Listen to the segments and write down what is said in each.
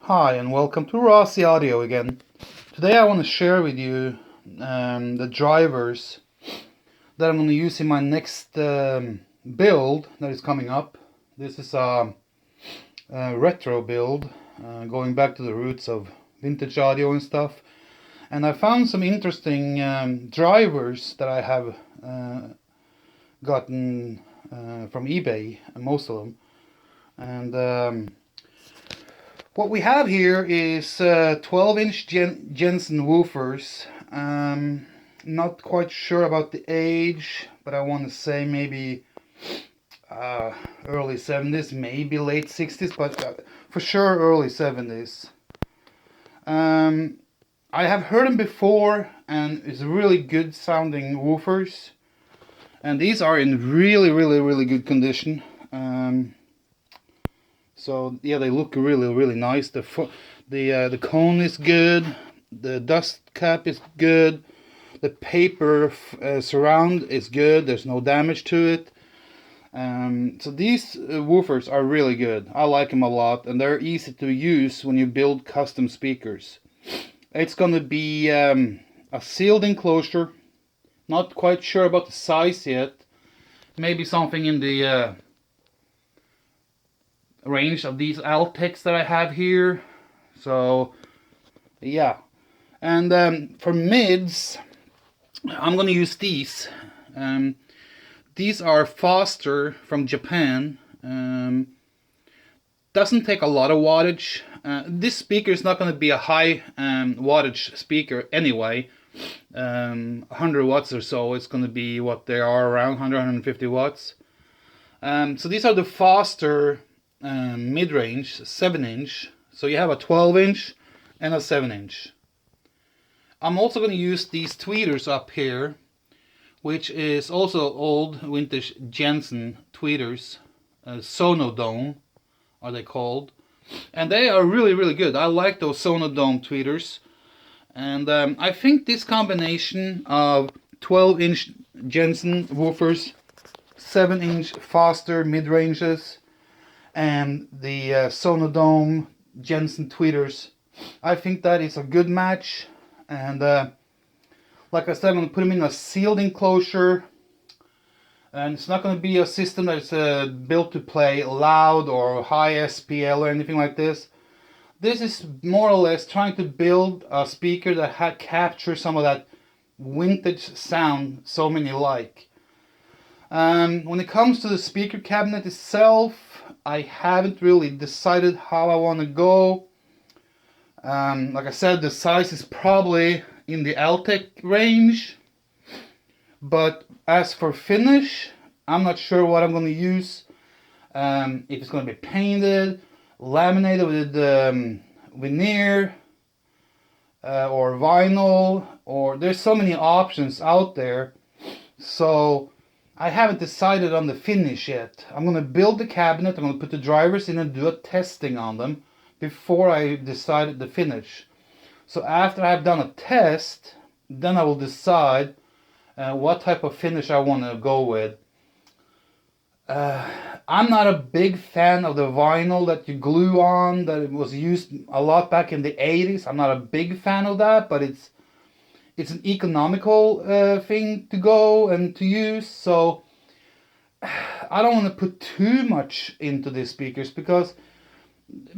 Hi and welcome to Rossi Audio again. Today I want to share with you the drivers that I'm going to use in my next build that is coming up. This is a retro build, going back to the roots of vintage audio and stuff. And I found some interesting drivers that I have gotten from eBay, most of them. And what we have here is 12-inch Jensen woofers. Not quite sure about the age, but I want to say maybe early 70s, maybe late 60s, but for sure early 70s. I have heard them before, and it's really good sounding woofers. And these are in really good condition. So yeah, they look really nice. The cone is good. The dust cap is good. The paper surround is good. There's no damage to it. So these woofers are really good. I like them a lot, and they're easy to use when you build custom speakers. It's gonna be a sealed enclosure. Not quite sure about the size yet. Maybe something in the range of these Altecs that I have here. So yeah, and for mids I'm gonna use these. These are Foster from Japan. Doesn't take a lot of wattage. This speaker is not going to be a high wattage speaker anyway. 100 watts or so. It's going to be what they are, around 150 watts. So these are the Foster mid-range 7-inch. So you have a 12-inch and a 7-inch. I'm also going to use these tweeters up here, which is also old vintage Jensen tweeters. Sono Dome are they called, and they are really good. I like those Sono Dome tweeters, and I think this combination of 12-inch Jensen woofers, 7-inch Foster mid-ranges, and the Sono Dome Jensen tweeters, I think that is a good match. And like I said, I'm going to put them in a sealed enclosure, and it's not going to be a system that's built to play loud or high SPL or anything like this. This is more or less trying to build a speaker that captures some of that vintage sound so many like. When it comes to the speaker cabinet itself, I haven't really decided how I want to go. Like I said, the size is probably in the Altec range, but as for finish, I'm not sure what I'm going to use. If it's going to be painted, laminated with veneer, or vinyl, or there's so many options out there. So I haven't decided on the finish yet. I'm going to build the cabinet, I'm going to put the drivers in and do a testing on them before I decide the finish. So after I've done a test, then I will decide what type of finish I want to go with. I'm not a big fan of the vinyl that you glue on, that it was used a lot back in the 80s. I'm not a big fan of that, but it's an economical thing to go and to use. So I don't want to put too much into these speakers, because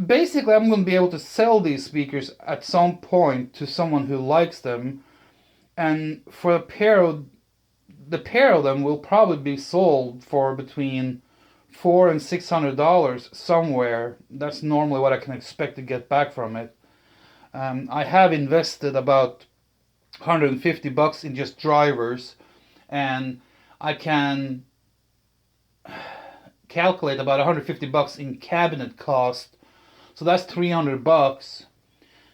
basically I'm going to be able to sell these speakers at some point to someone who likes them, and for the pair of them will probably be sold for between $400 and $600 somewhere. That's normally what I can expect to get back from it. I have invested about $150 in just drivers, and I can calculate about $150 in cabinet cost. So that's $300,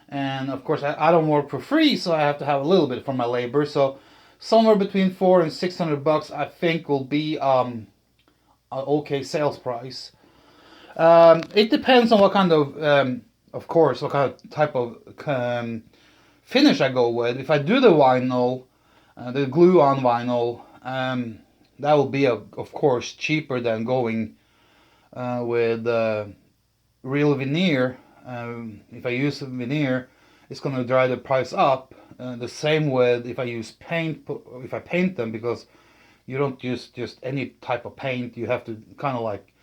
and of course I don't work for free, so I have to have a little bit for my labor. So somewhere between $400 and $600 I think will be an okay sales price. It depends on what kind of course, what kind of type of finish I go with. If I do the vinyl, the glue-on vinyl, that will be of course cheaper than going with real veneer. If I use veneer, it's going to drive the price up. The same with if I use paint, if I paint them, because you don't use just any type of paint. You have to kind of like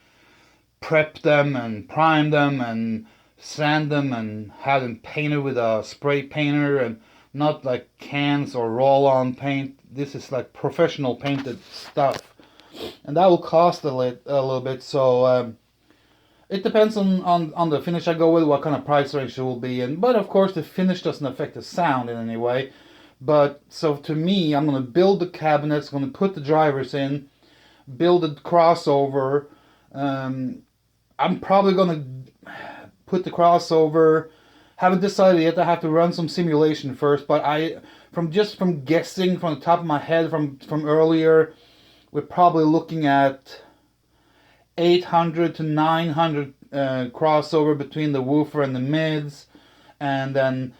prep them and prime them and sand them and have them painted with a spray painter, and not like cans or roll-on paint. This is like professional painted stuff, and that will cost a little bit. So it depends on the finish I go with, what kind of price range it will be in. But of course the finish doesn't affect the sound in any way. But so to me, I'm going to build the cabinets, going to put the drivers in, build a crossover. I'm probably going to put the crossover. Haven't decided yet. I have to run some simulation first. But from guessing from the top of my head from earlier, we're probably looking at 800 to 900 crossover between the woofer and the mids, and then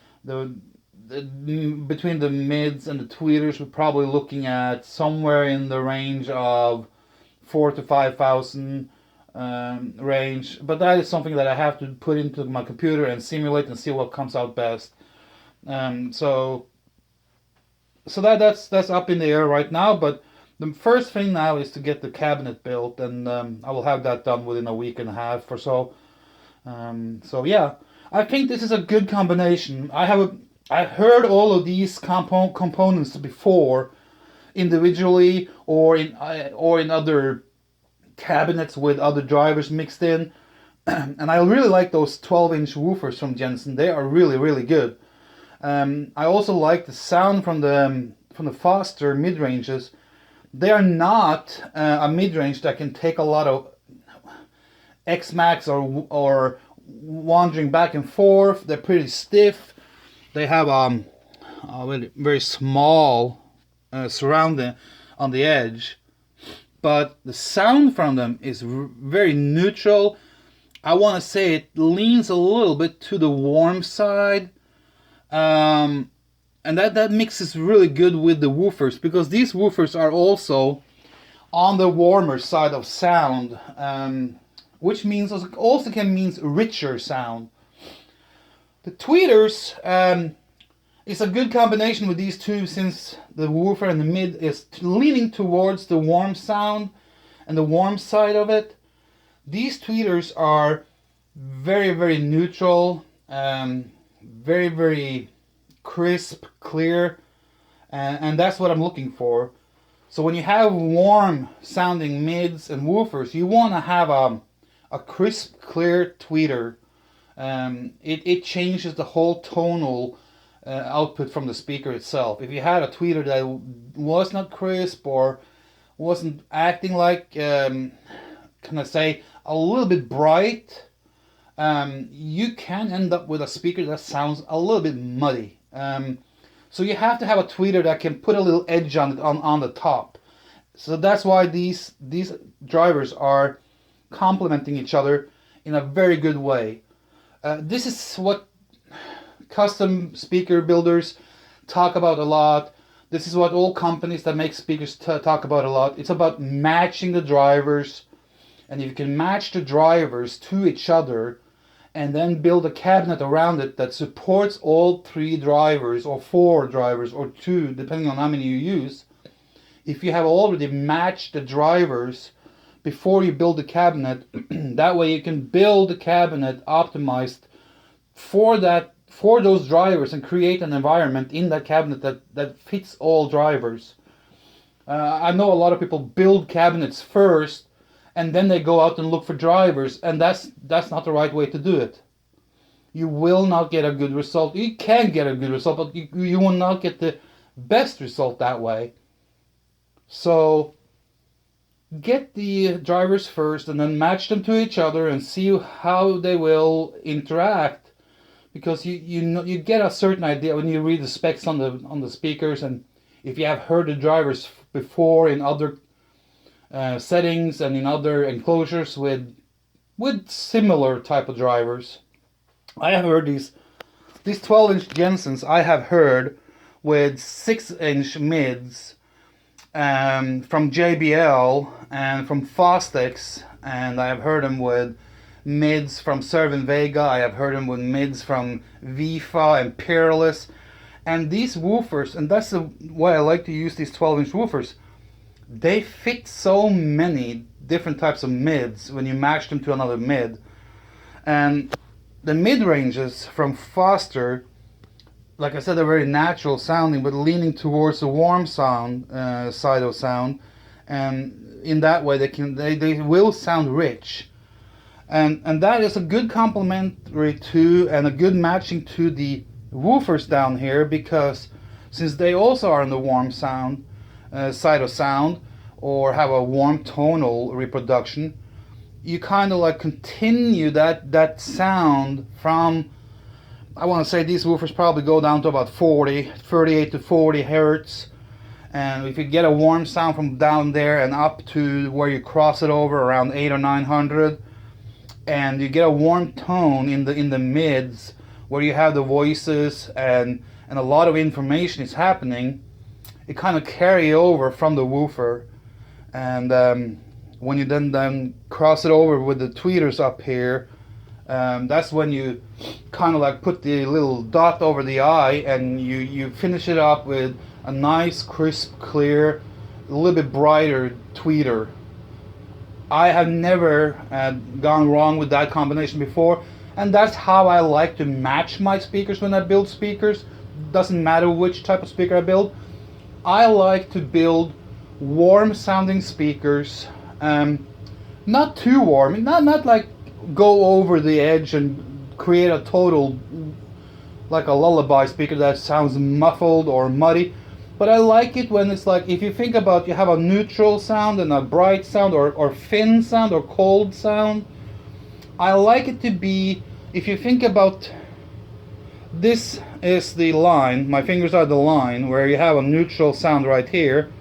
between the mids and the tweeters, we're probably looking at somewhere in the range of 4,000 to 5,000 range. But that is something that I have to put into my computer and simulate and see what comes out best. So that's up in the air right now. But the first thing now is to get the cabinet built, and I will have that done within a week and a half or so. So yeah, I think this is a good combination. I heard all of these components before, individually or in other cabinets with other drivers mixed in, and I really like those 12-inch woofers from Jensen. They are really, really good. I also like the sound from the Foster midranges. They are not a midrange that can take a lot of X-Max or wandering back and forth. They're pretty stiff. They have a very small surround on the edge, but the sound from them is very neutral. I want to say it leans a little bit to the warm side. And that mixes really good with the woofers, because these woofers are also on the warmer side of sound, which means also can mean richer sound. The tweeters is a good combination with these two, since the woofer and the mid is leaning towards the warm sound and the warm side of it. These tweeters are very, very neutral, very, very crisp, clear, and that's what I'm looking for. So when you have warm sounding mids and woofers, you want to have a crisp, clear tweeter. It changes the whole tonal output from the speaker itself. If you had a tweeter that was not crisp or wasn't acting like, can I say, a little bit bright, you can end up with a speaker that sounds a little bit muddy. So you have to have a tweeter that can put a little edge on the top. So that's why these drivers are complementing each other in a very good way. This is what custom speaker builders talk about a lot. This is what all companies that make speakers talk about a lot. It's about matching the drivers, and if you can match the drivers to each other and then build a cabinet around it that supports all 3 drivers or 4 drivers or 2, depending on how many you use. If you have already matched the drivers before you build the cabinet, that way you can build the cabinet optimized for those drivers and create an environment in that cabinet that fits all drivers. I know a lot of people build cabinets first and then they go out and look for drivers, and that's not the right way to do it. You will not get a good result. You can get a good result, but you will not get the best result that way. So get the drivers first and then match them to each other and see how they will interact, because you get a certain idea when you read the specs on the speakers, and if you have heard the drivers before in other settings and in other enclosures with similar type of drivers. I have heard these 12-inch Jensens I have heard with 6-inch mids from JBL and from Fostex, and I have heard them with mids from Cervin Vega. I have heard them with mids from Vifa and Peerless. And these woofers, and that's the why I like to use these 12-inch woofers, they fit so many different types of mids when you match them to another mid. And the mid-ranges from Foster, like I said, they're very natural sounding, but leaning towards the warm sound side of sound. And in that way, they will sound rich. And that is a good complementary to and a good matching to the woofers down here, because since they also are on the warm sound side of sound, or have a warm tonal reproduction, you kind of like continue that sound from, I want to say these woofers probably go down to about 38 to 40 hertz. And if you get a warm sound from down there and up to where you cross it over around 800 or 900, and you get a warm tone in the mids where you have the voices and a lot of information is happening, it kind of carry over from the woofer. And when you then cross it over with the tweeters up here, that's when you kind of like put the little dot over the I, and you finish it up with a nice, crisp, clear, a little bit brighter tweeter. I have never gone wrong with that combination before, and that's how I like to match my speakers when I build speakers. Doesn't matter which type of speaker I build. I like to build warm sounding speakers, not too warm, not like go over the edge and create a total, like a lullaby speaker that sounds muffled or muddy. But I like it when it's like, if you think about, you have a neutral sound and a bright sound, or thin sound or cold sound. I like it to be, if you think about, this is the line, my fingers are the line, where you have a neutral sound right here.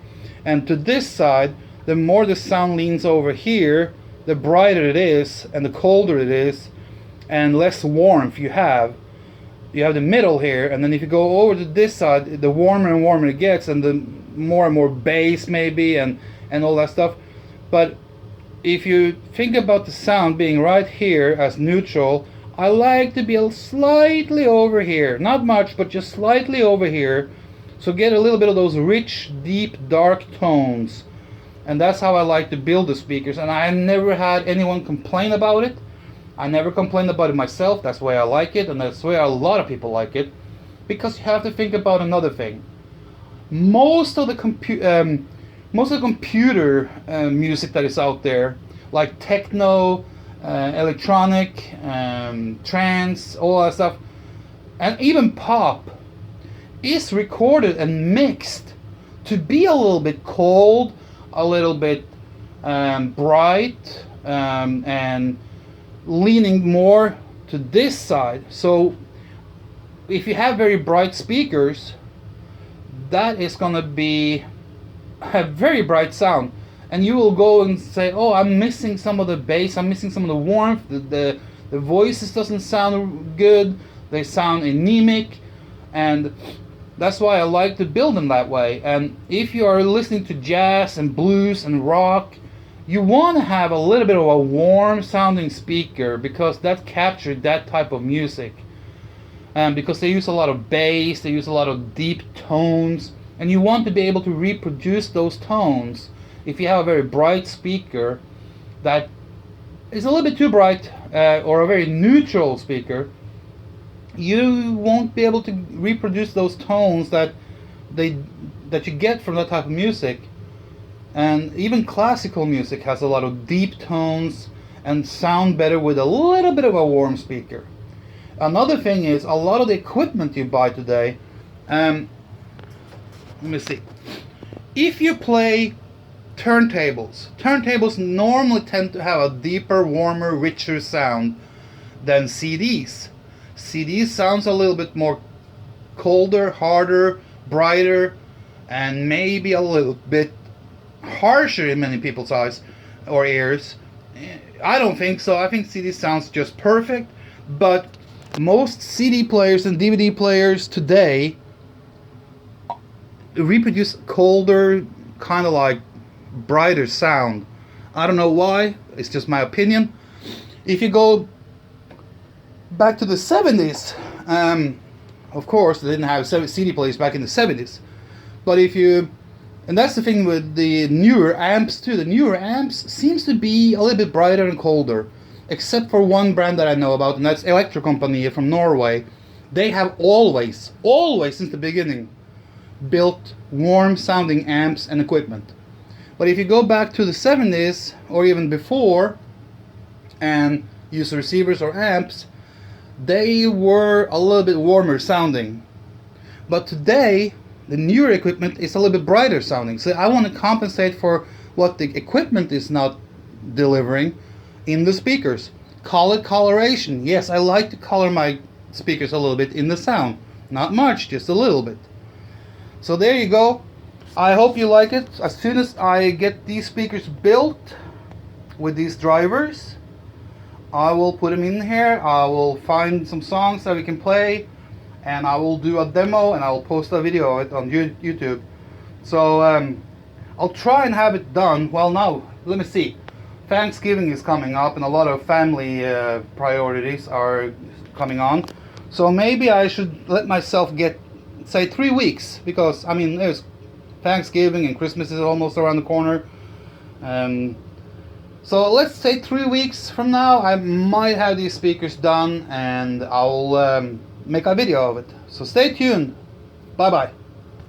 And to this side, the more the sound leans over here, the brighter it is, and the colder it is, and less warmth you have. You have the middle here, and then if you go over to this side, the warmer and warmer it gets, and the more and more bass maybe, and all that stuff. But if you think about the sound being right here as neutral, I like to be slightly over here. Not much, but just slightly over here. So get a little bit of those rich, deep, dark tones. And that's how I like to build the speakers. And I never had anyone complain about it. I never complained about it myself. That's the way I like it, and that's the way a lot of people like it. Because you have to think about another thing. Most of the computer music that is out there, like techno, electronic, trance, all that stuff, and even pop, is recorded and mixed to be a little bit cold, a little bit bright, and leaning more to this side. So if you have very bright speakers, that is going to be a very bright sound, and you will go and say, oh, I'm missing some of the bass, I'm missing some of the warmth, the voices doesn't sound good, they sound anemic. And that's why I like to build them that way. And if you are listening to jazz and blues and rock, you want to have a little bit of a warm sounding speaker, because that captured that type of music. Because they use a lot of bass, they use a lot of deep tones, and you want to be able to reproduce those tones. If you have a very bright speaker that is a little bit too bright, or a very neutral speaker, you won't be able to reproduce those tones that you get from that type of music. And even classical music has a lot of deep tones and sound better with a little bit of a warm speaker. Another thing is, a lot of the equipment you buy today, let me see. If you play turntables normally tend to have a deeper, warmer, richer sound than CDs. CDs sounds a little bit more colder, harder, brighter, and maybe a little bit harsher in many people's eyes or ears. I don't think so. I think CD sounds just perfect. But most CD players and DVD players today reproduce colder, kind of like brighter sound. I don't know why. It's just my opinion. If you go back to the 70s, of course they didn't have CD players back in the 70s, but if you, and that's the thing with the newer amps too, the newer amps seems to be a little bit brighter and colder, except for one brand that I know about, and that's Electro Company from Norway. They have always since the beginning built warm sounding amps and equipment. But if you go back to the 70s or even before and use receivers or amps, they were a little bit warmer sounding. But today, the newer equipment is a little bit brighter sounding. So I want to compensate for what the equipment is not delivering in the speakers. Call it coloration. Yes, I like to color my speakers a little bit in the sound. Not much, just a little bit. So there you go. I hope you like it. As soon as I get these speakers built with these drivers, I will put them in here. I will find some songs that we can play, and I will do a demo, and I will post a video of it on YouTube. So I'll try and have it done. Well, now let me see. Thanksgiving is coming up, and a lot of family priorities are coming on. So maybe I should let myself get, say, 3 weeks, because I mean there's Thanksgiving and Christmas is almost around the corner. So let's say 3 weeks from now I might have these speakers done, and I'll make a video of it. So stay tuned. Bye bye.